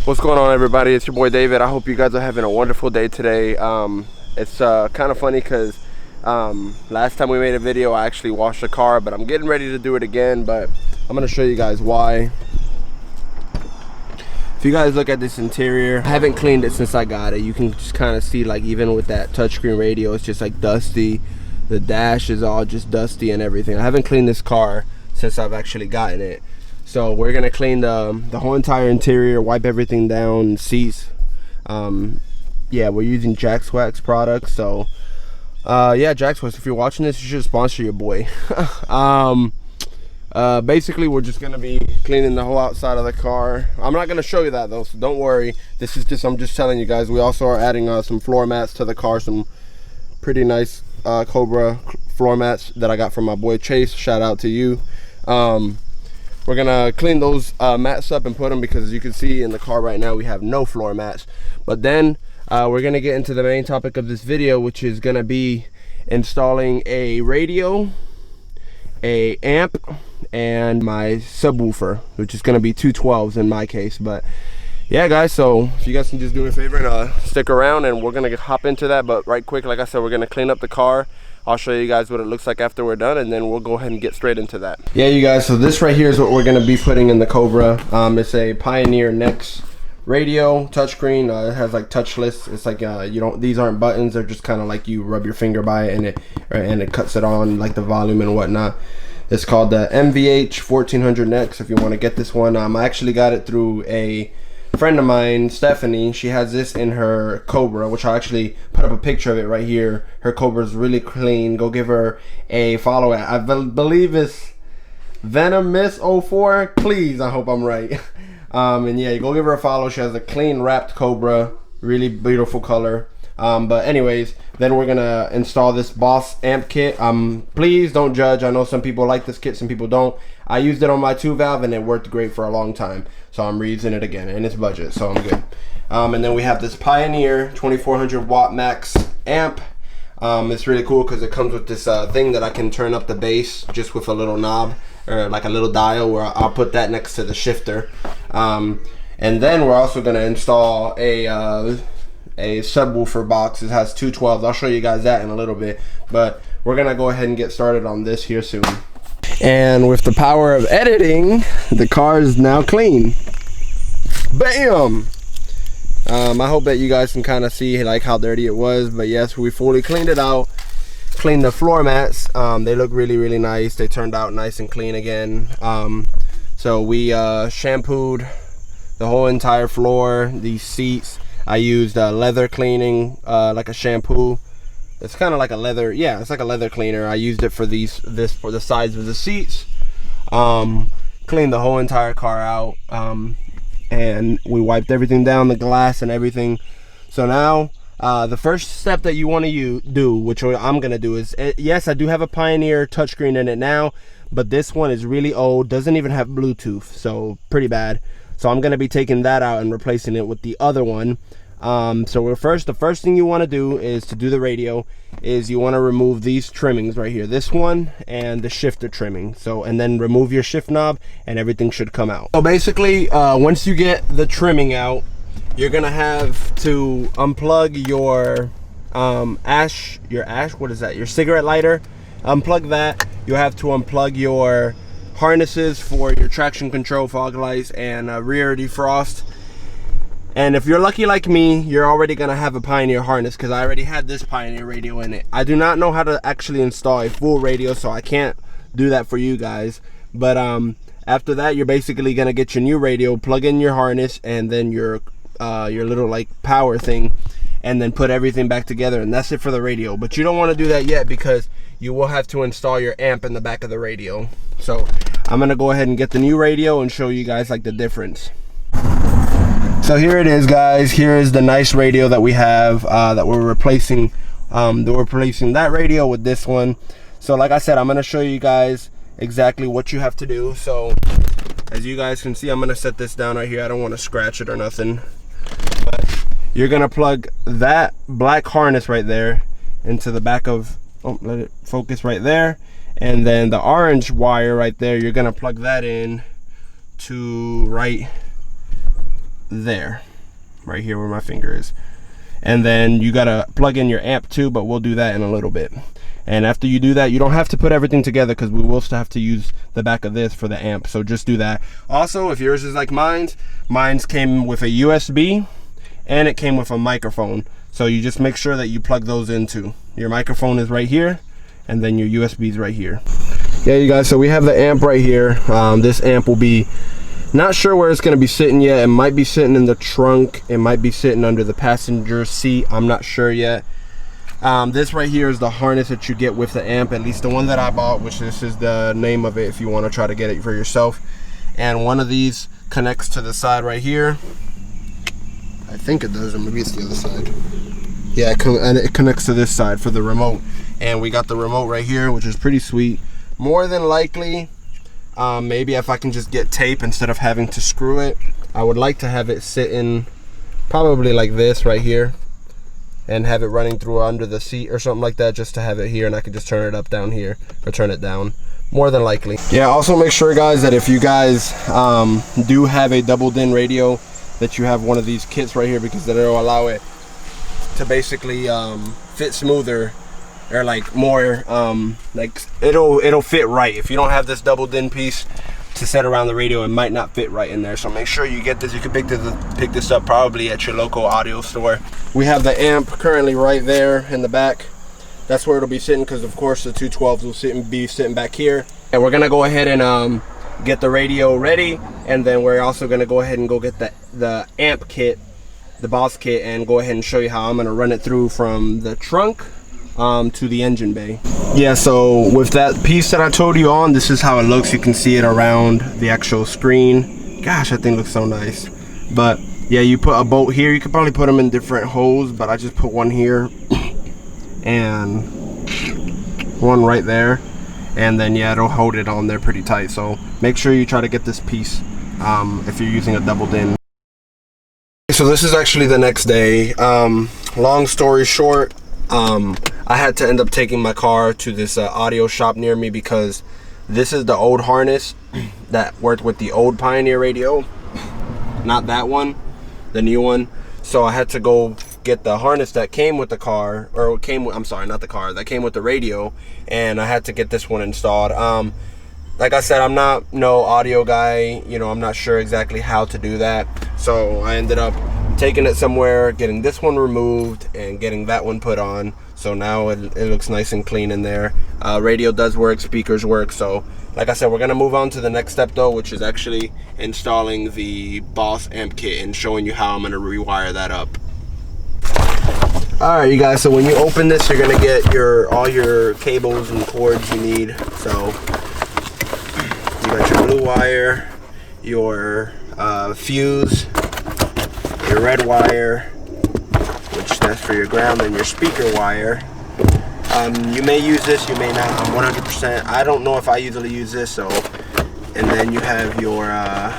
What's going on, everybody? It's your boy David. I hope you guys are having a wonderful day today. It's kind of funny because last time we made a video I actually washed the car, but I'm getting ready to do it again, but I'm going to show you guys why. If you guys look at this interior, I haven't cleaned it since I got it. You can just kind of see, like, even with that touchscreen radio, it's just like dusty. The dash is all just dusty and everything. I haven't cleaned this car since I've actually gotten it. So we're gonna clean the whole entire interior, wipe everything down, seats. Yeah, we're using Jack's Wax products. So yeah, Jack's Wax, if you're watching this, you should sponsor your boy. Basically, we're just gonna be cleaning the whole outside of the car. I'm not gonna show you that though, so don't worry. This is just, I'm just telling you guys. We also are adding some floor mats to the car, some pretty nice Cobra floor mats that I got from my boy Chase. Shout out to you. We're gonna clean those mats up and put them, because as you can see in the car right now we have no floor mats. But then we're gonna get into the main topic of this video, which is gonna be installing a radio, a amp, and my subwoofer, which is gonna be 212s in my case. But yeah, guys, so if you guys can just do me a favor and stick around, and we're gonna hop into that. But right quick, like I said, we're gonna clean up the car. I'll show you guys what it looks like after we're done, and then we'll go ahead and get straight into that. Yeah, you guys, so this right here is what we're gonna be putting in the Cobra. It's a Pioneer Next radio, touchscreen. It has like touchless. It's like you don't, these aren't buttons, they're just kind of like you rub your finger by it and it cuts it on, like the volume and whatnot. It's called the MVH 1400 Next. If you want to get this one, I actually got it through a friend of mine, Stephanie. She has this in her Cobra, which I'll actually put up a picture of it right here. Her Cobra is really clean. Go give her a follow. I believe it's Venomous04. Please, I hope I'm right. And yeah, go give her a follow. She has a clean wrapped Cobra, really beautiful color. But anyways, then we're gonna install this Boss amp kit. Please don't judge. I know some people like this kit, some people don't. I used it on my 2-valve and it worked great for a long time, so I'm reusing it again, and it's budget, so I'm good. And then we have this Pioneer 2400 watt max amp. It's really cool because it comes with this thing that I can turn up the bass just with a little knob, or like a little dial, where I'll put that next to the shifter. And then we're also gonna install a subwoofer box. It has 212s. I'll show you guys that in a little bit, but we're gonna go ahead and get started on this here soon. And with the power of editing, the car is now clean. Bam! I hope that you guys can kind of see like how dirty it was, but yes, we fully cleaned it out. Cleaned the floor mats. They look really nice. They turned out nice and clean again. So we shampooed the whole entire floor, these seats. I used leather cleaning, like a shampoo. It's kind of like a leather, yeah, it's like a leather cleaner. I used it for for the sides of the seats. Cleaned the whole entire car out, and we wiped everything down, the glass and everything. So now the first step that you want to do, which I'm gonna do, is yes, I do have a Pioneer touchscreen in it now, but this one is really old, doesn't even have Bluetooth, so pretty bad. So I'm gonna be taking that out and replacing it with the other one. So the first thing you want to do is, to do the radio, is you want to remove these trimmings right here, this one and the shifter trimming. So, and then remove your shift knob and everything should come out. So basically, once you get the trimming out, you're gonna have to unplug your what is that, your cigarette lighter. Unplug that. You have to unplug your harnesses for your traction control, fog lights, and rear defrost. And if you're lucky like me, you're already gonna have a Pioneer harness, because I already had this Pioneer radio in it. I do not know how to actually install a full radio, so I can't do that for you guys. But after that, you're basically gonna get your new radio, plug in your harness, and then your little like power thing, and then put everything back together, and that's it for the radio. But you don't want to do that yet, because you will have to install your amp in the back of the radio. So I'm gonna go ahead and get the new radio and show you guys like the difference. So here it is, guys. Here is the nice radio that we have, that we're replacing. We're replacing that radio with this one. So like I said, I'm gonna show you guys exactly what you have to do. So as you guys can see, I'm gonna set this down right here. I don't want to scratch it or nothing, but you're gonna plug that black harness right there into the back of, oh, let it focus right there, and then the orange wire right there, you're gonna plug that in to right there, right here where my finger is. And then you gotta plug in your amp too, but we'll do that in a little bit. And after you do that, you don't have to put everything together because we will still have to use the back of this for the amp. So just do that. Also, if yours is like mine's came with a USB and it came with a microphone. So you just make sure that you plug those into. Your microphone is right here and then your USB is right here. Yeah, you guys, so we have the amp right here. This amp will be, not sure where it's gonna be sitting yet. It might be sitting in the trunk. It might be sitting under the passenger seat. I'm not sure yet. This right here is the harness that you get with the amp, at least the one that I bought, which this is the name of it if you want to try to get it for yourself. And one of these connects to the side right here. I think it does, or maybe it's the other side. Yeah, and it connects to this side for the remote. And we got the remote right here, which is pretty sweet. More than likely, maybe if I can just get tape instead of having to screw it, I would like to have it sitting probably like this right here, and have it running through under the seat or something like that, just to have it here, and I can just turn it up down here or turn it down, more than likely. Yeah, also make sure guys that if you guys do have a double din radio, that you have one of these kits right here, because that'll allow it to basically fit smoother, or like more like it'll fit right. If you don't have this double din piece to set around the radio, it might not fit right in there. So make sure you get this. You can pick this up probably at your local audio store. We have the amp currently right there in the back. That's where it'll be sitting, because of course the 212s will be sitting back here. And we're gonna go ahead and get the radio ready, and then we're also gonna go ahead and go get the amp kit, the Boss kit, and go ahead and show you how I'm gonna run it through from the trunk to the engine bay. Yeah, so with that piece that I told you on, this is how it looks. You can see it around the actual screen. Gosh, that thing looks so nice. But yeah, you put a bolt here. You could probably put them in different holes, but I just put one here and one right there, and then yeah, it'll hold it on there pretty tight. So make sure you try to get this piece if you're using a double din. So this is actually the next day. Long story short, I had to end up taking my car to this audio shop near me, because this is the old harness that worked with the old Pioneer radio, not that one, the new one. So I had to go get the harness that came with the car, or came with, I'm sorry, not the car, that came with the radio, and I had to get this one installed. Like I said, I'm not no audio guy, you know, I'm not sure exactly how to do that. So I ended up taking it somewhere, getting this one removed, and getting that one put on. So now it looks nice and clean in there. Radio does work, speakers work. So like I said, we're gonna move on to the next step though, which is actually installing the Boss amp kit and showing you how I'm gonna rewire that up. All right, you guys, so when you open this, you're gonna get all your cables and cords you need. So you got your blue wire, your fuse, your red wire, which that's for your ground, and your speaker wire. You may use this, you may not. I'm 100%. I don't know if I usually use this. So, and then you have your I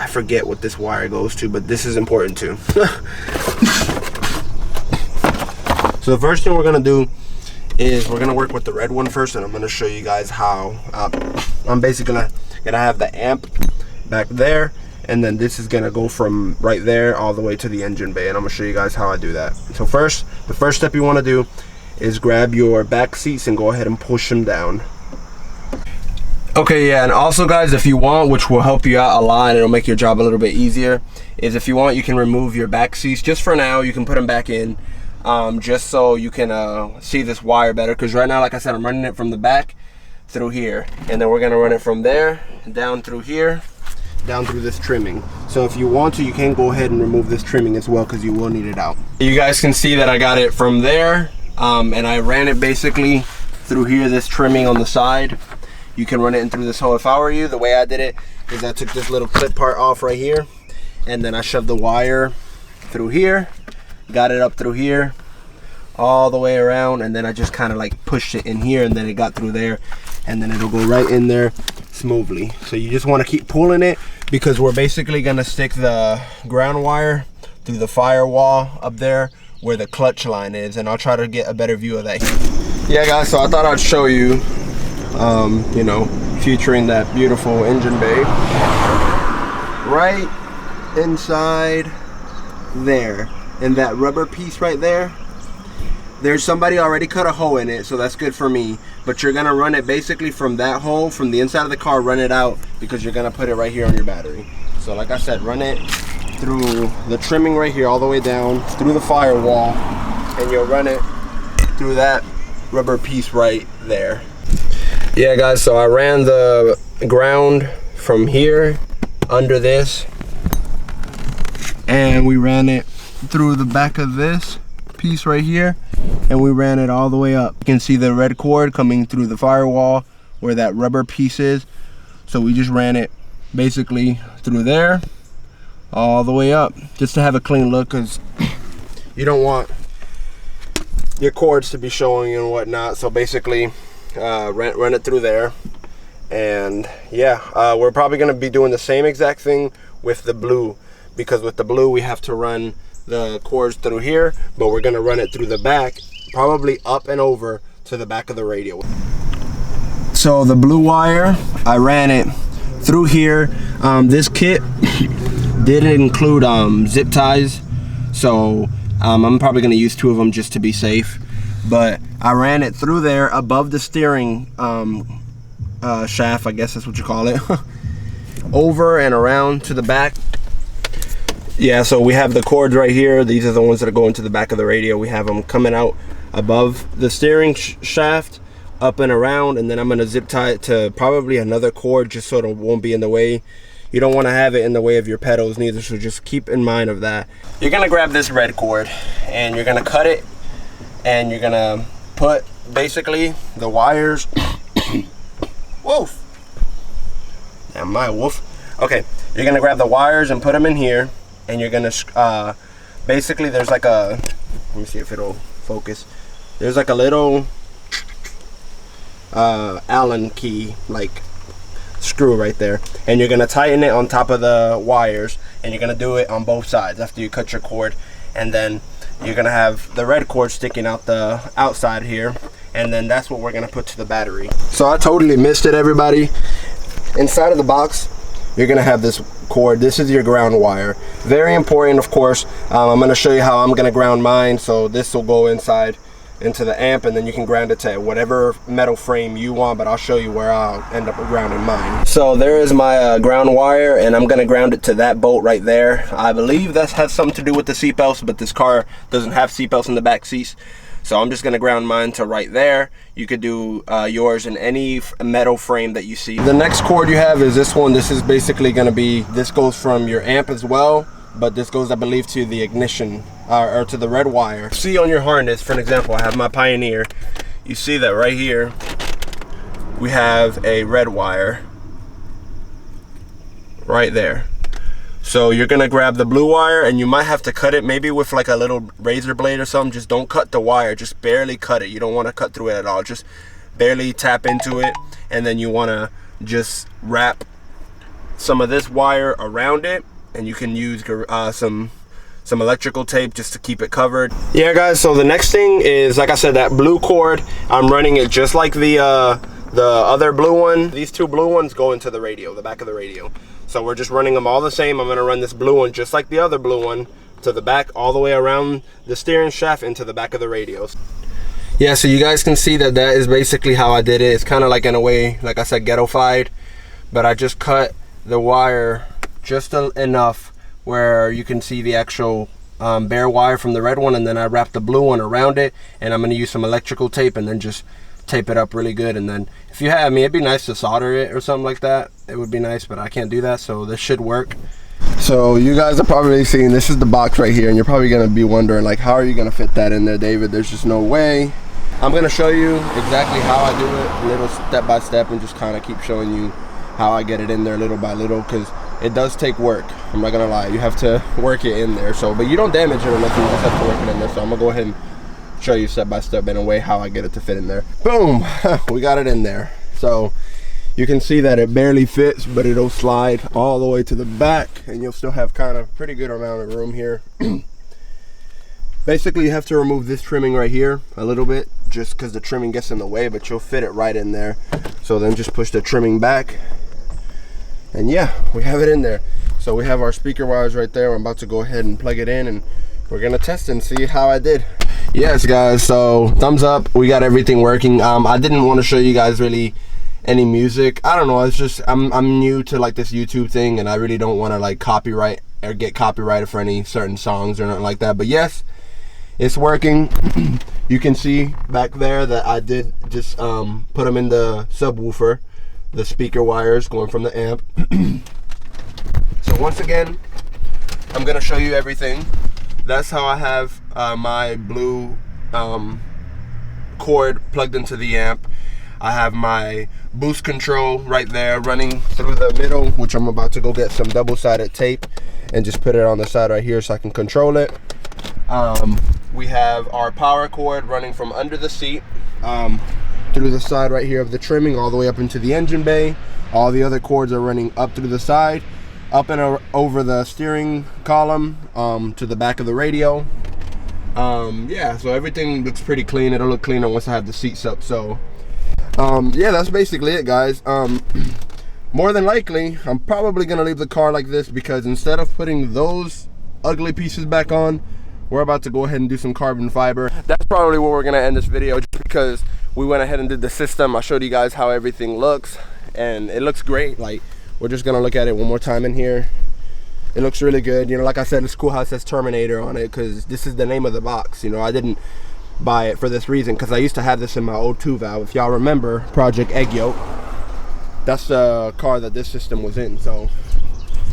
forget what this wire goes to, but this is important too. So the first thing we're gonna do is we're gonna work with the red one first, and I'm gonna show you guys how. I'm basically gonna have the amp back there, and then this is gonna go from right there all the way to the engine bay, and I'm gonna show you guys how I do that. So first, the first step you want to do is grab your back seats and go ahead and push them down. Okay, yeah, and also guys, if you want, which will help you out a lot and it'll make your job a little bit easier, is if you want, you can remove your back seats just for now. You can put them back in, just so you can see this wire better, because right now, like I said, I'm running it from the back through here, and then we're gonna run it from there down through here, down through this trimming. So if you want to, you can go ahead and remove this trimming as well, because you will need it out. You guys can see that I got it from there, and I ran it basically through here, this trimming on the side. You can run it in through this hole. If I were you, the way I did it is I took this little clip part off right here, and then I shoved the wire through here, got it up through here, all the way around, and then I just kind of like pushed it in here, and then it got through there, and then it'll go right in there smoothly. So you just want to keep pulling it, because we're basically gonna stick the ground wire through the firewall up there where the clutch line is, and I'll try to get a better view of that. Yeah guys, so I thought I'd show you, you know, featuring that beautiful engine bay. Right inside there, and that rubber piece right there, there's somebody already cut a hole in it, so that's good for me. But you're gonna run it basically from that hole, from the inside of the car, run it out, because you're gonna put it right here on your battery. So like I said, run it through the trimming right here all the way down through the firewall, and you'll run it through that rubber piece right there. Yeah guys, so I ran the ground from here under this, and we ran it through the back of this piece right here, and we ran it all the way up. You can see the red cord coming through the firewall where that rubber piece is. So we just ran it basically through there all the way up, just to have a clean look, because you don't want your cords to be showing and whatnot. So basically run it through there. And yeah, we're probably going to be doing the same exact thing with the blue, because with the blue we have to run the cords through here, but we're going to run it through the back, probably up and over to the back of the radio. So the blue wire, I ran it through here. This kit didn't include zip ties, so I'm probably going to use 2 of them just to be safe. But I ran it through there above the steering shaft, I guess that's what you call it, over and around to the back. Yeah, so we have the cords right here. These are the ones that are going to the back of the radio. We have them coming out above the steering shaft, up and around, and then I'm going to zip tie it to probably another cord just so it won't be in the way. You don't want to have it in the way of your pedals neither, so just keep in mind of that. You're going to grab this red cord and you're going to cut it, and you're going to put basically the wires woof. Yeah, my woof. Okay, you're going to grab the wires and put them in here, and you're going to basically, there's like a, let me see if it'll focus. There's like a little Allen key like screw right there, and you're going to tighten it on top of the wires, and you're going to do it on both sides after you cut your cord. And then you're going to have the red cord sticking out the outside here, and then that's what we're going to put to the battery. So I totally missed it, everybody. Inside of the box you're going to have this cord. This is your ground wire, very important, of course. I'm going to show you how I'm going to ground mine. So this will go inside into the amp, and then you can ground it to whatever metal frame you want, but I'll show you where I'll end up grounding mine. So there is my ground wire, and I'm going to ground it to that bolt right there. I believe that has something to do with the seatbelts, but this car doesn't have seatbelts in the back seats, so I'm just going to ground mine to right there. You could do yours in any metal frame that you see. The next cord you have is this one. This is basically going to be, this goes from your amp as well, but this goes, I believe, to the ignition or to the red wire. See on your harness, for an example, I have my Pioneer. You see that right here we have a red wire right there. So you're gonna grab the blue wire, and you might have to cut it maybe with like a little razor blade or something. Just don't cut the wire, just barely cut it. You don't want to cut through it at all, just barely tap into it, and then you want to just wrap some of this wire around it, and you can use some electrical tape just to keep it covered. Yeah guys, so the next thing is, like I said, that blue cord, I'm running it just like the other blue one. These 2 blue ones go into the radio, the back of the radio. So we're just running them all the same. I'm gonna run this blue one just like the other blue one to the back, all the way around the steering shaft into the back of the radios. Yeah, so you guys can see that that is basically how I did it. It's kind of like, in a way, like I said, ghetto-fied, but I just cut the wire just enough where you can see the actual bare wire from the red one, and then I wrapped the blue one around it, and I'm going to use some electrical tape and then just tape it up really good. And then if you have, I mean, it'd be nice to solder it or something like that. It would be nice, but I can't do that, so this should work. So you guys are probably seeing, this is the box right here, and you're probably going to be wondering, like, how are you going to fit that in there, David? There's just no way. I'm going to show you exactly how I do it, little step by step, and just kind of keep showing you how I get it in there little by little, because it does take work. I'm not gonna lie, you have to work it in there. So, but you don't damage it or nothing, you just have to work it in there. So I'm gonna go ahead and show you step by step in a way how I get it to fit in there. Boom, we got it in there. So you can see that it barely fits, but it'll slide all the way to the back, and you'll still have kind of pretty good amount of room here. Basically, you have to remove this trimming right here a little bit, just because the trimming gets in the way, but you'll fit it right in there. So then just push the trimming back, and yeah, we have it in there. So we have our speaker wires right there. I'm about to go ahead and plug it in, and we're gonna test and see how I did. Yes, guys, so thumbs up. We got everything working. I didn't want to show you guys really any music. I don't know, it's just I'm new to like this YouTube thing, and I really don't want to like copyright or get copyrighted for any certain songs or nothing like that. But yes, it's working. You can see back there that I did just put them in the subwoofer, the speaker wires going from the amp. So once again, I'm gonna show you everything. That's how I have my blue cord plugged into the amp. I have my boost control right there running through the middle, which I'm about to go get some double-sided tape and just put it on the side right here so I can control it. We have our power cord running from under the seat through the side right here of the trimming all the way up into the engine bay. All the other cords are running up through the side, up and over the steering column to the back of the radio. Yeah, so everything looks pretty clean. It'll look cleaner once I have the seats up. So yeah, that's basically it, guys. More than likely, I'm probably gonna leave the car like this, because instead of putting those ugly pieces back on, we're about to go ahead and do some carbon fiber. That's probably where we're gonna end this video, just because we went ahead and did the system. I showed you guys how everything looks, and it looks great. Like, we're just gonna look at it one more time in here. It looks really good. You know, like I said, it's cool how it says Terminator on it, because this is the name of the box. You know, I didn't buy it for this reason, because I used to have this in my old 2 valve. If y'all remember Project Egg Yolk, that's the car that this system was in. So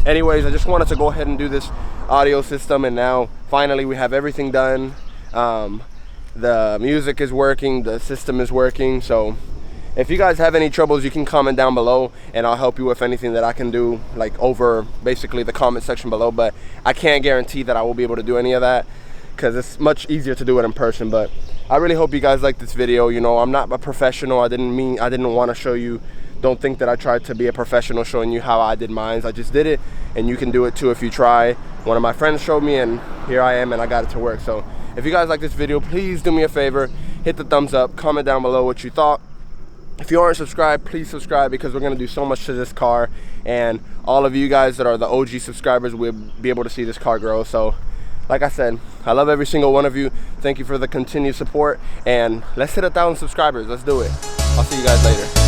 anyways, I just wanted to go ahead and do this audio system, and now finally we have everything done. The music is working, the system is working. So if you guys have any troubles, you can comment down below, and I'll help you with anything that I can do, like over basically the comment section below. But I can't guarantee that I will be able to do any of that, because it's much easier to do it in person. But I really hope you guys like this video. You know, I'm not a professional. I didn't want to show you. Don't think that I tried to be a professional showing you how I did mine. I just did it, and you can do it too if you try. One of my friends showed me, and here I am, and I got it to work. So if you guys like this video, please do me a favor, hit the thumbs up, comment down below what you thought. If you aren't subscribed, please subscribe, because we're gonna do so much to this car, and all of you guys that are the OG subscribers will be able to see this car grow. So like I said, I love every single one of you. Thank you for the continued support, and let's hit 1,000 subscribers. Let's do it. I'll see you guys later.